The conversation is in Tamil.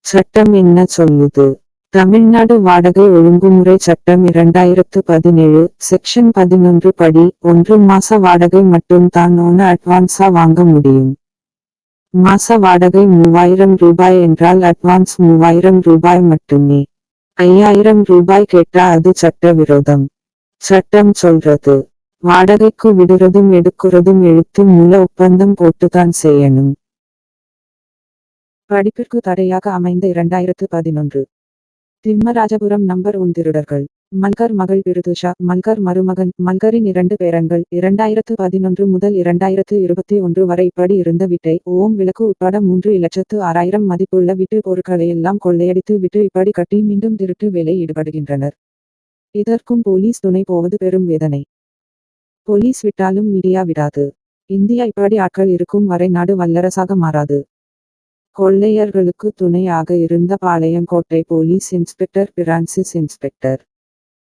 சட்டம் என்ன சொல்லுது? தமிழ்நாடு வாடகை ஒழுங்குமுறை சட்டம் 2017 செக்ஷன் 11 படி 1 மாச வாடகை மட்டும் தான் அட்வான்ஸா வாங்க முடியும். மாச வாடகை 3000 ரூபாய் என்றால் அட்வான்ஸ் 3000 ரூபாய் மட்டுமே. 5000 ரூபாய் கேட்டா அது சட்ட விரோதம். சட்டம் சொல்றது வாடகைக்கு விடுறதும் எடுக்கிறதும் எழுத்து மூல ஒப்பந்தம் போட்டுதான் செய்யணும். படிப்பிற்கு தடையாக அமைந்த 2011 திம்மராஜபுரம் நம்பர் 1 திருடர்கள். மல்கர் மகள் பிருதுஷா, மல்கர் மருமகன், மல்கரின் 2 பேரன்கள். 2011 முதல் 2021 வரை இப்படி இருந்த வீட்டை ஓம் விளக்கு உட்பட 3,06,000 மதிப்புள்ள வீட்டு பொருட்களையெல்லாம் கொள்ளையடித்து விட்டு இப்படி கட்டி மீண்டும் திருட்டு வேலை ஈடுபடுகின்றனர். இதற்கும் போலீஸ் துணை போவது பெரும் வேதனை. போலீஸ் விட்டாலும் மீடியா விடாது. இந்தியா இப்படி ஆட்கள் இருக்கும் வரை நாடு வல்லரசாக மாறாது. கொள்ளையர்களுக்கு துணையாக இருந்த Palayamkottai police inspector Francis inspector